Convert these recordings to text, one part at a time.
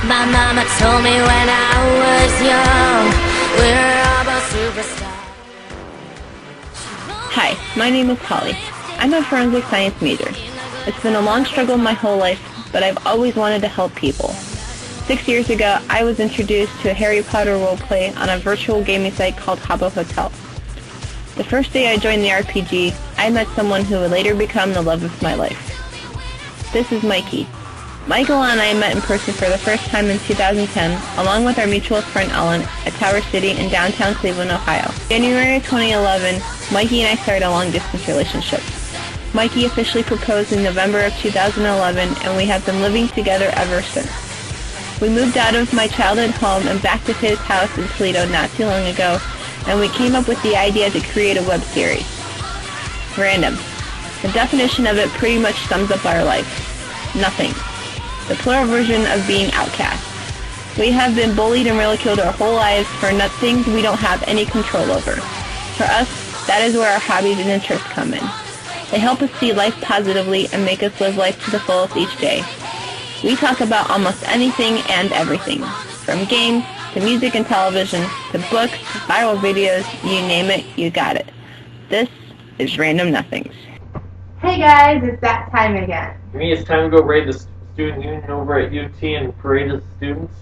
My mama told me when I was young, we're all about superstars. Hi, my name is Holly. I'm a forensic science major. It's been a long struggle my whole life, but I've always wanted to help people. 6 years ago, I was introduced to a Harry Potter roleplay on a virtual gaming site called Habbo Hotel. The first day I joined the RPG, I met someone who would later become the love of my life. This is Mikey. Michael and I met in person for the first time in 2010, along with our mutual friend Ellen, at Tower City in downtown Cleveland, Ohio. January 2011, Mikey and I started a long-distance relationship. Mikey officially proposed in November of 2011, and we have been living together ever since. We moved out of my childhood home and back to his house in Toledo not too long ago, and we came up with the idea to create a web series. Random. The definition of it pretty much sums up our life. Nothing. The plural version of being outcast. We have been bullied and ridiculed our whole lives for things we don't have any control over. For us, that is where our hobbies and interests come in. They help us see life positively and make us live life to the fullest each day. We talk about almost anything and everything, from games to music and television to books, viral videos, you name it, you got it. This is Random Nothings. Hey guys, it's that time again. For me, it's time to go raid the student union over at UT and parade the students.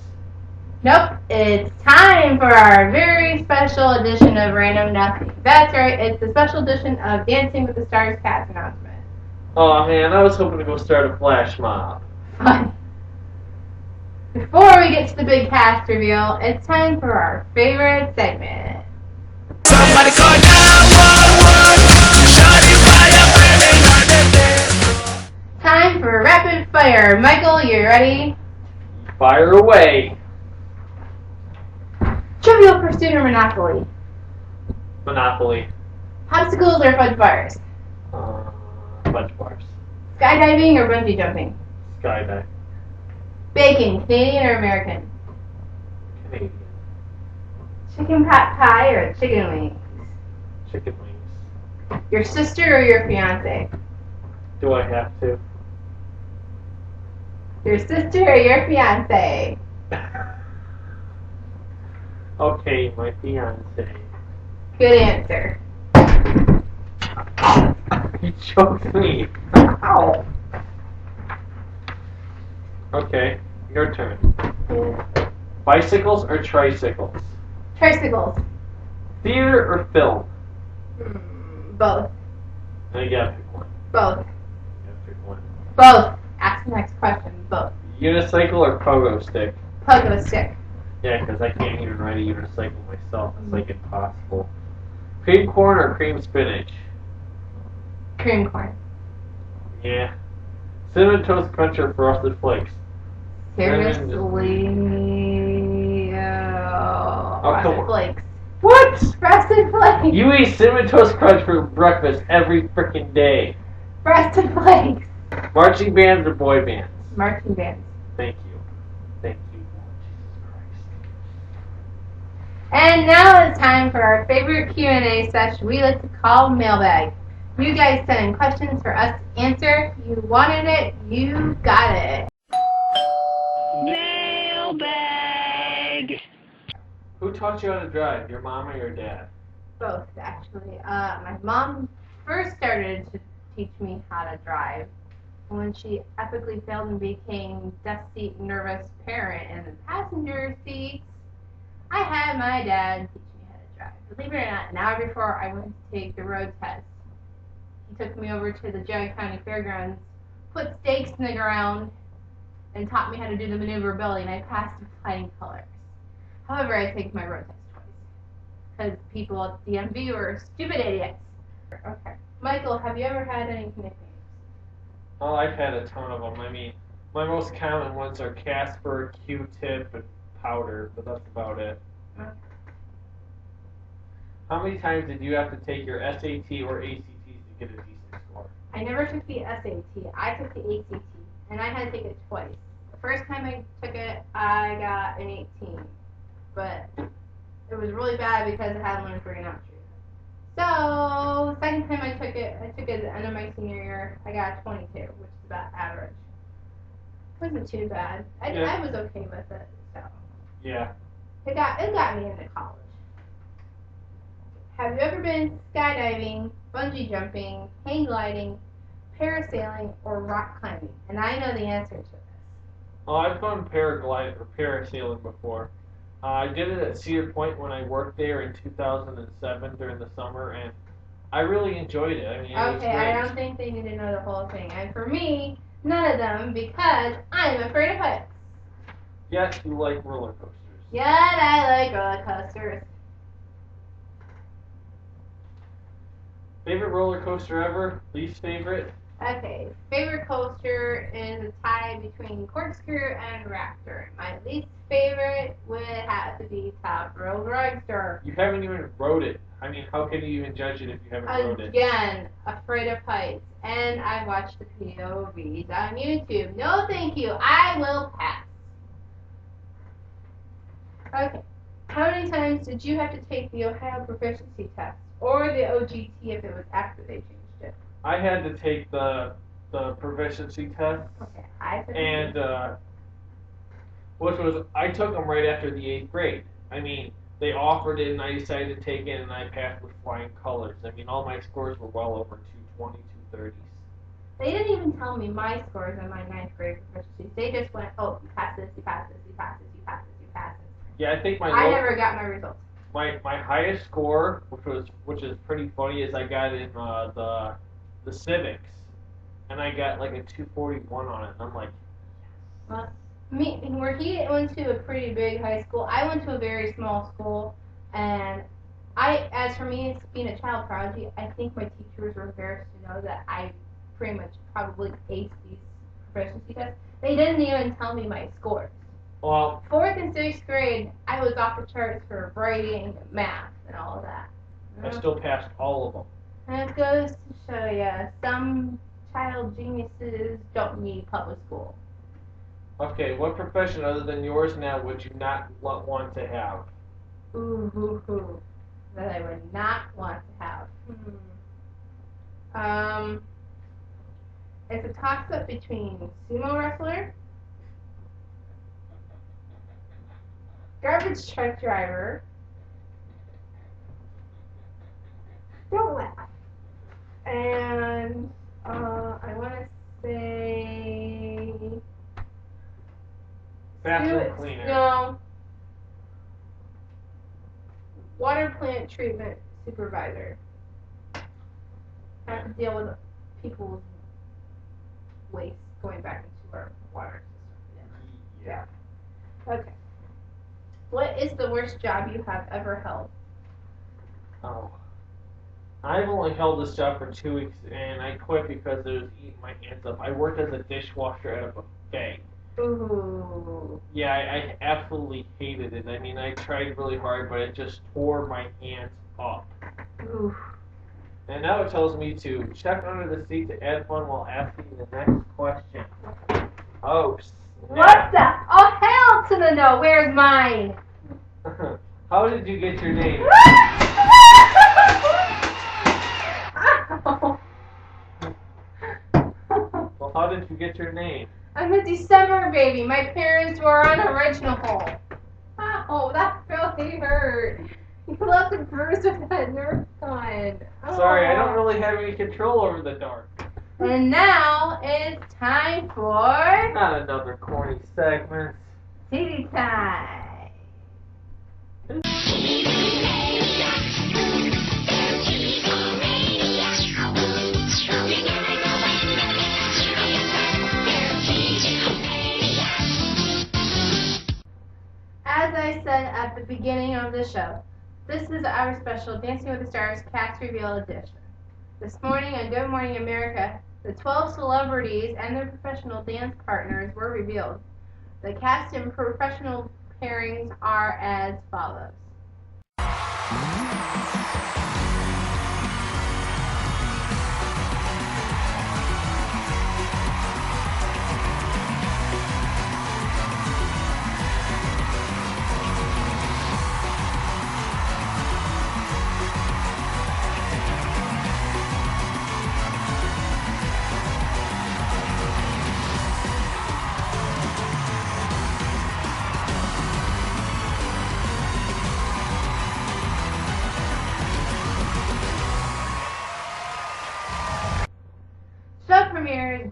Nope, it's time for our very special edition of Random Nothings. That's right, it's the special edition of Dancing with the Stars cast announcement. Aw man, I was hoping to go start a flash mob. Fun. Before we get to the big cast reveal, it's time for our favorite segment. Somebody call 911. Shawty fire, Time for rapid fire. Michael, you ready? Fire away. Trivial Pursuit or Monopoly? Monopoly. Popsicles or fudge bars? Fudge bars. Skydiving or bungee jumping? Skydive. Bacon, Canadian or American? Canadian. Chicken pot pie or chicken wings? Chicken wings. Your sister or your fiance? Do I have to? Your sister or your fiance? Okay, my fiance. Good answer. You choked me. Ow. Okay, your turn. Bicycles or tricycles? Tricycles. Theater or film? Both. Now you gotta pick one. Both. You gotta pick one. Both. Ask the next question. Both. Unicycle or pogo stick? Pogo stick. Yeah, because I can't even ride a unicycle myself. It's like impossible. Cream corn or cream spinach? Cream corn. Yeah. Cinnamon toast crunch or frosted flakes? Seriously? Oh, come Frosted on. flakes. What? Frosted flakes. You eat cinnamon toast crunch for breakfast every frickin' day. Frosted flakes. Marching bands or boy bands? Marching bands. Thank you. Thank you, Jesus Christ. And now it's time for our favorite Q&A session we like to call Mailbag. You guys sent in questions for us to answer. You wanted it, you got it. Mailbag! Who taught you how to drive, your mom or your dad? Both, actually. My mom first started to teach me how to drive when she epically failed and became death seat nervous parent in the passenger seat. I had my dad teach me how to drive. Believe it or not, an hour before I went to take the road test, he took me over to the Jug County Fairgrounds, put stakes in the ground, and taught me how to do the maneuverability, and I passed with flying colors. However, I take my road test twice, because people at the DMV were stupid idiots. Okay. Michael, have you ever had any nicknames? Oh, I've had a ton of them. I mean, my most common ones are Casper, Q-Tip, and Powder, but that's about it. Okay. How many times did you have to take your SAT or ACTs to get a decent score? I never took the SAT. I took the ACT, and I had to take it twice. The first time I took it, I got an 18, but it was really bad because I hadn't learned trigonometry. So, second time I took it at the end of my senior year, I got a 22, which is about average. Wasn't too bad. Yeah. I was okay with it. So Yeah. it got me into college. Have you ever been skydiving, bungee jumping, hang gliding, parasailing, or rock climbing? And I know the answer to this. Oh, I've gone parasailing before. I did it at Cedar Point when I worked there in 2007 during the summer, and I really enjoyed it. I mean, it was Okay, great. I don't think they need to know the whole thing. And for me, none of them because I'm afraid of heights. Yes, you like roller coasters. Yet I like roller coasters. Favorite roller coaster ever? Least favorite? Okay, favorite coaster is a tie between corkscrew and raptor. My least favorite would have to be Top Rope Dragster. You haven't even rode it. I mean, how can you even judge it if you haven't rode it? Again, afraid of heights. And I watched the POVs on YouTube. No thank you, I will pass. Okay, how many times did you have to take the Ohio Proficiency Test? Or the OGT if it was after they changed it? I had to take the proficiency test, Okay, I said and which was I took them right after the 8th grade. I mean, they offered it, and I decided to take it, and I passed with flying colors. I mean, all my scores were well over 220, 230s. They didn't even tell me my scores in my 9th grade proficiency. They just went, oh, you pass this, you pass this, you pass this, you pass this, you pass this. Yeah, I think I never got my results. my highest score, which is pretty funny, is I got in the civics, and I got like a 241 on it, and I'm like, Well, where he went to a pretty big high school, I went to a very small school, and as for me being a child prodigy, I think my teachers were embarrassed to know that I pretty much probably aced these proficiency tests. They didn't even tell me my scores. well, 4th and 6th grade, I was off the charts for writing, math, and all of that. I still passed all of them. And it goes to show you, some child geniuses don't need public school. Okay, what profession other than yours now would you not want to have? Ooh, that I would not want to have. It's a toss-up between sumo wrestler, garbage truck driver, don't laugh, and I want to say Bathroom cleaner. No, water plant treatment supervisor. Have to deal with people's waste going back into our water system. Yeah. Okay. What is the worst job you have ever held? Oh. I've only held this job for 2 weeks, and I quit because it was eating my hands up. I worked as a dishwasher at a buffet. Ooh. Yeah, I absolutely hated it. I mean, I tried really hard, but it just tore my hands up. Ooh. And now it tells me to check under the seat to add fun while asking the next question. Oh, What the? Oh, hell to the no. Where's mine? How did you get your name? Well, how did you get your name? I'm a December baby. My parents were unoriginal. Oh, that really hurt. You left a bruise with that Nerf gun. Oh. Sorry, I don't really have any control over the dark. And now it's time for Not another corny segment. TV time. As I said at the beginning of the show, this is our special Dancing with the Stars cast reveal edition. This morning on Good Morning America, the 12 celebrities and their professional dance partners were revealed. The cast and professional pairings are as follows.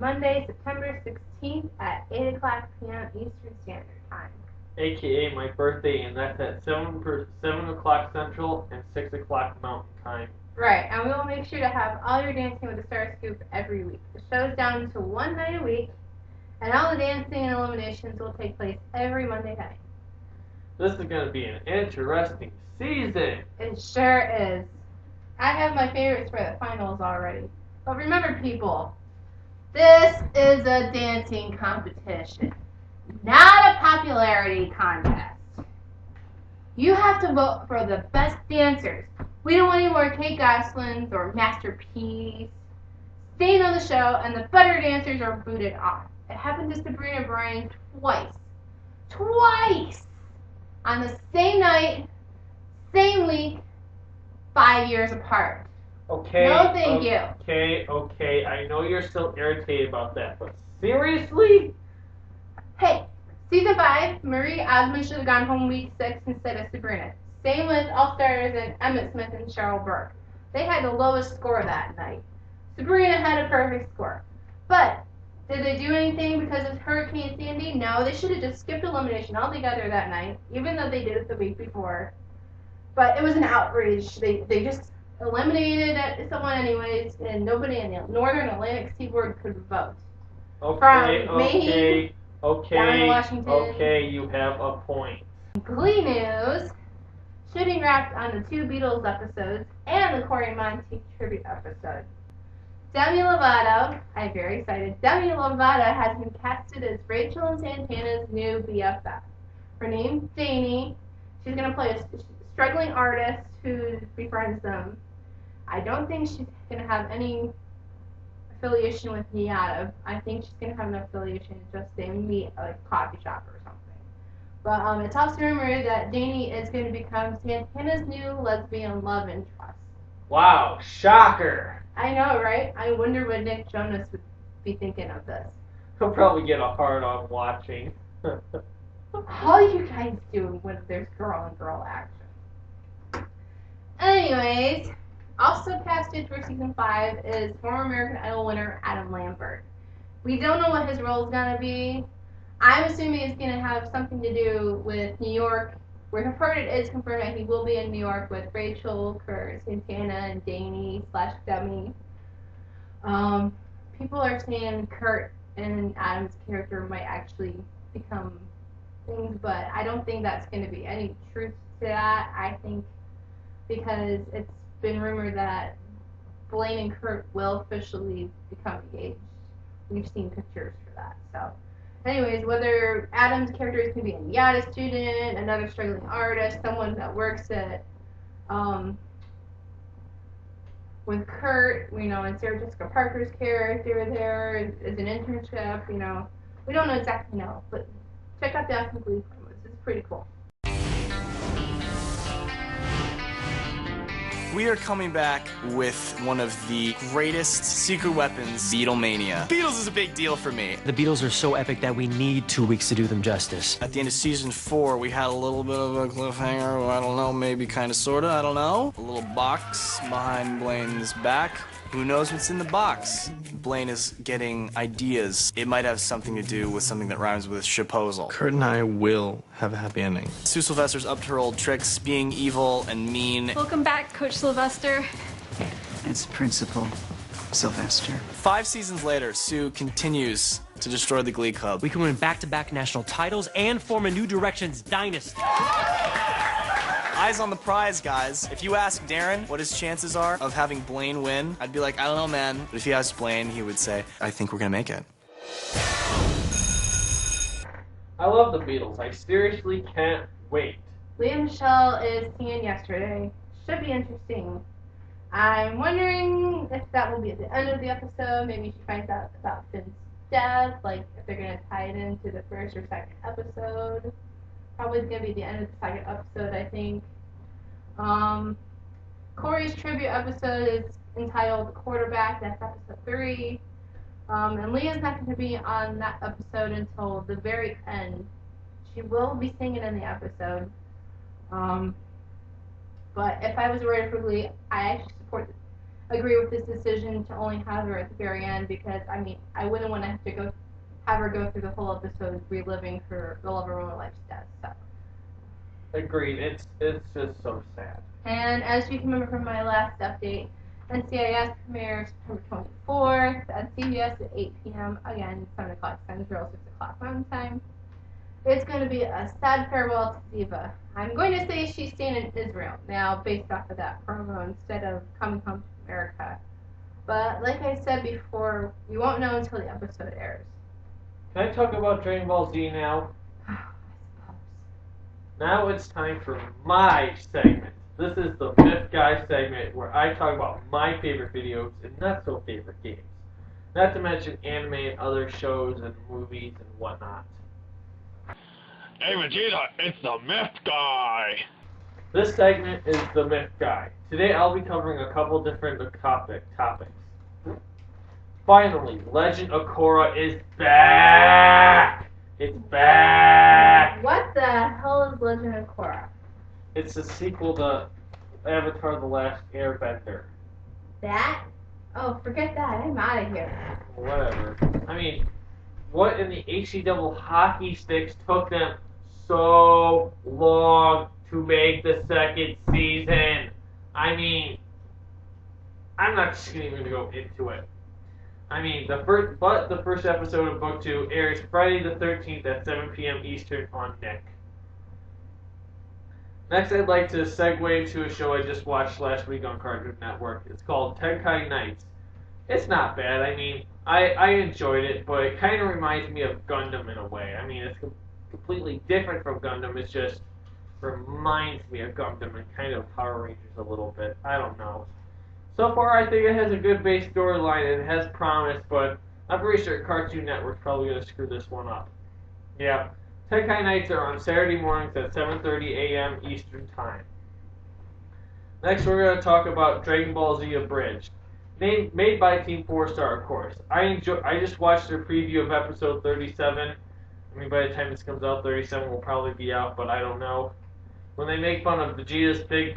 Monday, September 16th at 8 o'clock p.m. Eastern Standard Time. AKA my birthday, and that's at 7 o'clock Central and 6 o'clock Mountain Time. Right, and we will make sure to have all your dancing with the Star Scoop every week. The show is down to one night a week, and all the dancing and eliminations will take place every Monday night. This is going to be an interesting season. It sure is. I have my favorites for the finals already. But remember, people, this is a dancing competition, not a popularity contest. You have to vote for the best dancers. We don't want any more Kate Goslings or Master P's staying on the show, and the better dancers are booted off. It happened to Sabrina Bryan twice. Twice! On the same night, same week, 5 years apart. Okay. No, thank you. Okay. I know you're still irritated about that, but seriously? Hey, season 5, Marie Osmond should have gone home week 6 instead of Sabrina. Same with All-Stars and Emmett Smith and Cheryl Burke. They had the lowest score that night. Sabrina had a perfect score. But did they do anything because of Hurricane Sandy? No, they should have just skipped elimination altogether that night, even though they did it the week before. But it was an outrage. They just eliminated someone anyways, and nobody in the Northern Atlantic Seaboard could vote. Okay, From Maine down to Washington. Okay, you have a point. Glee news. Shooting wrapped on the 2 Beatles episodes and the Corey Monteith tribute episode. Demi Lovato, I'm very excited. Demi Lovato has been casted as Rachel and Santana's new BFF. Her name's Janie. She's going to play a struggling artist who befriends them. I don't think she's going to have any affiliation with Miata. I think she's going to have an affiliation with just they meet at a coffee shop or something. But it's also rumored that Janie is going to become Santana's new lesbian love interest. Wow, shocker. I know, right? I wonder what Nick Jonas would be thinking of this. He'll probably get a hard on watching. All you guys do when there's girl and girl action. Anyways, also casted for season 5 is former American Idol winner Adam Lambert. We don't know what his role is going to be. I'm assuming it's going to have something to do with New York. We're confirmed, it is confirmed that he will be in New York with Rachel, Kurt, Santana, and Dani / Demi. People are saying Kurt and Adam's character might actually become things, but I don't think that's going to be any truth to that. I think because it's been rumored that Blaine and Kurt will officially become engaged. We've seen pictures for that, so. Anyways, whether Adam's character is going to be a Miata student, another struggling artist, someone that works at, with Kurt, and Sarah Jessica Parker's character there is an internship, we don't know exactly now, but check out the Awesome Glee promos. It's pretty cool. We are coming back with one of the greatest secret weapons, Beatlemania. Beatles is a big deal for me. The Beatles are so epic that we need 2 weeks to do them justice. At the end of season 4, we had a little bit of a cliffhanger. I don't know, maybe kind of, sort of, I don't know. A little box behind Blaine's back. Who knows what's in the box? Blaine is getting ideas. It might have something to do with something that rhymes with Shaposal. Kurt and I will have a happy ending. Sue Sylvester's up to her old tricks, being evil and mean. Welcome back, Coach Sylvester. It's Principal Sylvester. 5 seasons later, Sue continues to destroy the Glee Club. We can win back-to-back national titles and form a New Directions dynasty. Eyes on the prize, guys. If you ask Darren what his chances are of having Blaine win, I'd be like, I don't know, man. But if you asked Blaine, he would say, I think we're gonna make it. I love the Beatles. I seriously can't wait. Leah Michelle is singing yesterday. Should be interesting. I'm wondering if that will be at the end of the episode. Maybe she finds out about Finn's death, like if they're going to tie it into the first or second episode. Probably going to be the end of the second episode, I think. Corey's tribute episode is entitled The Quarterback. That's episode 3. And Leah's not going to be on that episode until the very end. She will be singing in the episode. But if I was a writer for Glee, I actually support agree with this decision to only have her at the very end because I mean I wouldn't want to have her go through the whole episode reliving her the love of her life's death. So. Agreed. It's just so sad. And as you can remember from my last update, NCIS premieres September 24th at CBS at 8 p.m. Again, 7 o'clock Central, 6 o'clock Mountain Time. It's going to be a sad farewell to Diva. I'm going to say she's staying in Israel now based off of that promo instead of coming home to America. But like I said before, we won't know until the episode airs. Can I talk about Dragon Ball Z now? Now it's time for my segment. This is the Myth Guy segment where I talk about my favorite videos and not so favorite games. Not to mention anime and other shows and movies and whatnot. Hey Vegeta, it's the Myth Guy! This segment is the Myth Guy. Today I'll be covering a couple different topics. Finally, Legend of Korra is back! It's back! What the hell is Legend of Korra? It's a sequel to Avatar: The Last Airbender. That? Oh, forget that. I'm out of here. Whatever. I mean, what in the HE double hockey sticks took them so long to make the second season? I mean, I'm not just even going to go into it. I mean, the first episode of Book 2 airs Friday the 13th at 7 p.m. Eastern on Nick. Next, I'd like to segue to a show I just watched last week on Cartoon Network. It's called Tenkai Knights. It's not bad. I mean, I enjoyed it, but it kind of reminds me of Gundam in a way. I mean, it's completely different from Gundam. It just reminds me of Gundam and kind of Power Rangers a little bit. I don't know. So far, I think it has a good base storyline and it has promise, but I'm pretty sure Cartoon Network's probably going to screw this one up. Yeah. Tenkai Nights are on Saturday mornings at 7:30 a.m. Eastern Time. Next, we're going to talk about Dragon Ball Z Abridged. Made by Team 4-Star, of course. I just watched their preview of episode 37. I mean, by the time this comes out, 37 will probably be out, but I don't know. When they make fun of Vegeta's Big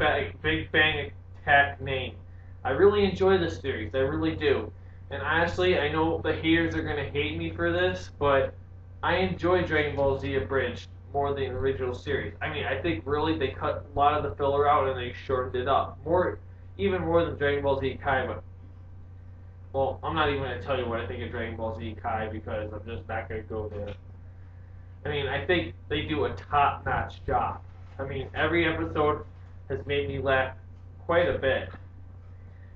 Bang Attack name. I really enjoy this series. I really do. And honestly, I know the haters are going to hate me for this, but I enjoy Dragon Ball Z Abridged more than the original series. I mean, I think really they cut a lot of the filler out and they shortened it up. Even more than Dragon Ball Z Kai, but well, I'm not even going to tell you what I think of Dragon Ball Z Kai because I'm just not going to go there. I mean, I think they do a top-notch job. I mean, every episode has made me laugh quite a bit.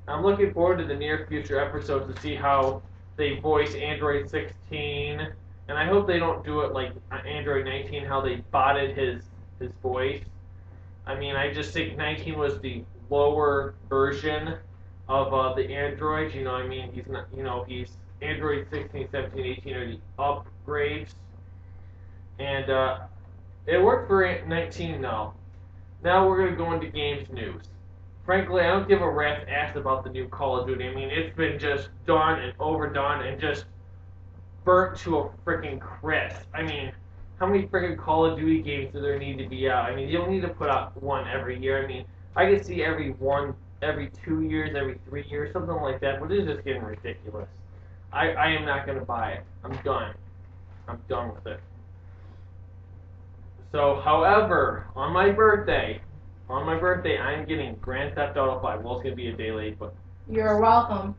I'm looking forward to the near future episodes to see how they voice Android 16, and I hope they don't do it like Android 19, how they botted his voice. I mean, I just think 19 was the lower version of the Android. You know, I mean, he's not. You know, he's Android 16, 17, 18 are the upgrades, and it worked for 19 now. Now we're gonna go into games news. Frankly, I don't give a rat's ass about the new Call of Duty. I mean, it's been just done and overdone and just burnt to a freaking crisp. I mean, how many freaking Call of Duty games do there need to be out? I mean, you don't need to put out one every year. I mean, I could see every 2 years, every 3 years, something like that, but it's just getting ridiculous. I am not going to buy it. I'm done. I'm done with it. So, however, on my birthday, I'm getting Grand Theft Auto 5. Well, it's going to be a day late, but... You're welcome.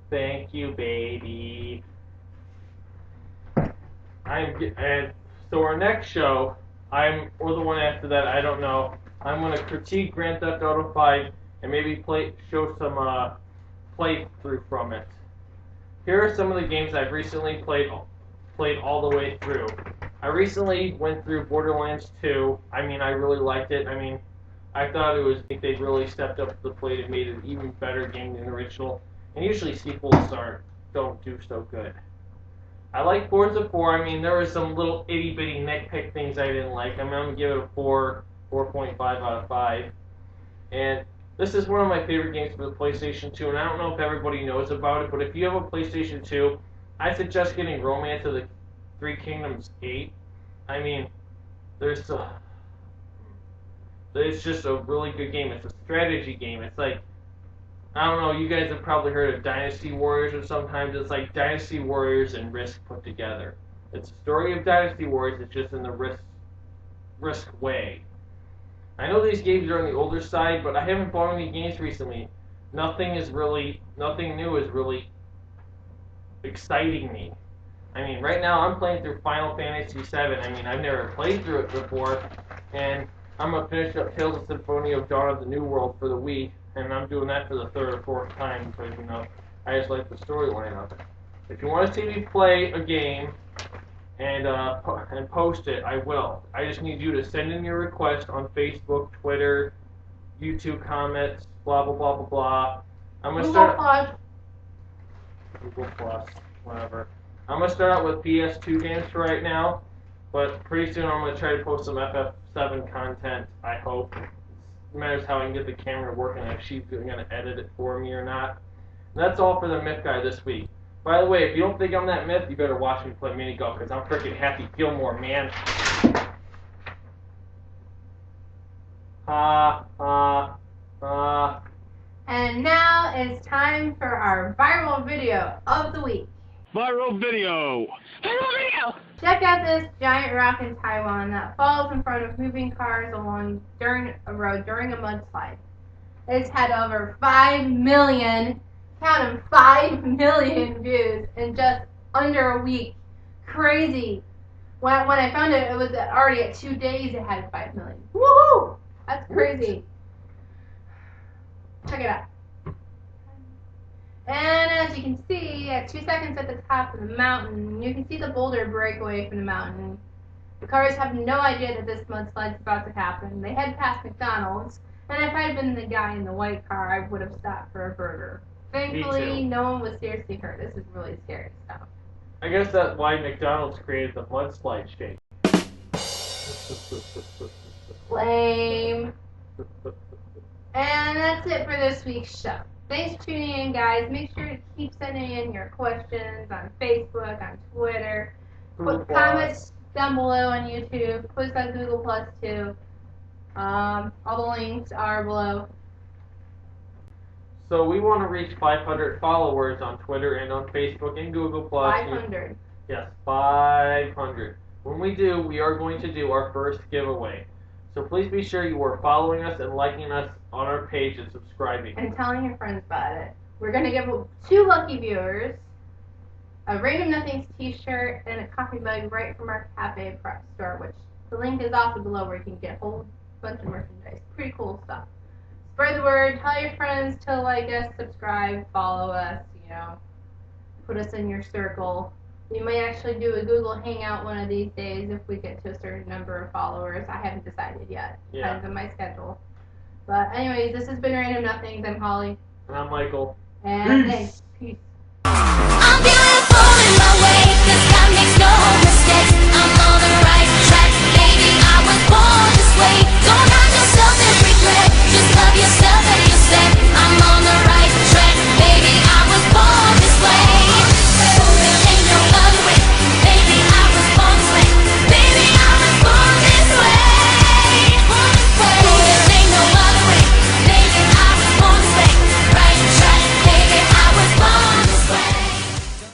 Thank you, baby. And so our next show, or the one after that, I don't know. I'm going to critique Grand Theft Auto 5 and maybe show some playthrough from it. Here are some of the games I've recently played all the way through. I recently went through Borderlands 2. I mean, I really liked it. I mean, I thought they really stepped up to the plate and made an even better game than the original. And usually sequels don't do so good. I like Forza 4. I mean, there were some little itty-bitty nitpick things I didn't like. I'm going to give it a 4.5 out of 5. And this is one of my favorite games for the PlayStation 2. And I don't know if everybody knows about it, but if you have a PlayStation 2, I suggest getting Romance of the Three Kingdoms 8. I mean, it's just a really good game. It's a strategy game. It's like I don't know, you guys have probably heard of Dynasty Warriors, or sometimes it's like Dynasty Warriors and Risk put together. It's a story of Dynasty Warriors, it's just in the Risk way. I know these games are on the older side, but I haven't bought any games recently. Nothing new is really exciting me. I mean, right now I'm playing through Final Fantasy VII. I mean, I've never played through it before, and I'm going to finish up Tales of Symphonia of Dawn of the New World for the Wii, and I'm doing that for the third or fourth time because, you know, I just like the storyline of it. If you want to see me play a game and post it, I will. I just need you to send in your request on Facebook, Twitter, YouTube comments, blah, blah, blah, blah, blah. I'm going to start... Google Plus, whatever. I'm going to start out with PS2 games for right now, but pretty soon I'm going to try to post some FF7 content, I hope. It matters how I can get the camera working, if she's going to edit it for me or not. And that's all for the Myth Guy this week. By the way, if you don't think I'm that myth, you better watch me play mini golf, because I'm freaking Happy Gilmore, man. Ha, ha, ha. And now it's time for our viral video of the week. Viral video! Viral video! Check out this giant rock in Taiwan that falls in front of moving cars along during a road during a mudslide. It's had over 5 million, count them, 5 million views in just under a week. Crazy. When I found it, it was already at 2 days it had 5 million. Woohoo! That's crazy. Check it out. And as you can see, at 2 seconds at the top of the mountain, you can see the boulder break away from the mountain. The cars have no idea that this mudslide is about to happen. They head past McDonald's, and if I had been the guy in the white car, I would have stopped for a burger. Thankfully, no one was seriously hurt. This is really scary stuff. I guess that's why McDonald's created the mudslide shake. Lame. And that's it for this week's show. Thanks for tuning in, guys. Make sure to keep sending in your questions on Facebook, on Twitter. Put comments down below on YouTube. Put us on Google Plus too. All the links are below. So we want to reach 500 followers on Twitter and on Facebook and Google Plus. 500. Yes, 500. When we do, we are going to do our first giveaway. So please be sure you are following us and liking us on our page and subscribing. And telling your friends about it. We're going to give 2 lucky viewers a Random Nothings t-shirt and a coffee mug right from our cafe prep store, which the link is also below where you can get a whole bunch of merchandise. Pretty cool stuff. Spread the word. Tell your friends to like us, subscribe, follow us, you know. Put us in your circle. We might actually do a Google Hangout one of these days if we get to a certain number of followers. I haven't decided yet. Depends on my schedule. But anyways, this has been Random Nothings. I'm Holly. And I'm Michael. And thanks. Peace.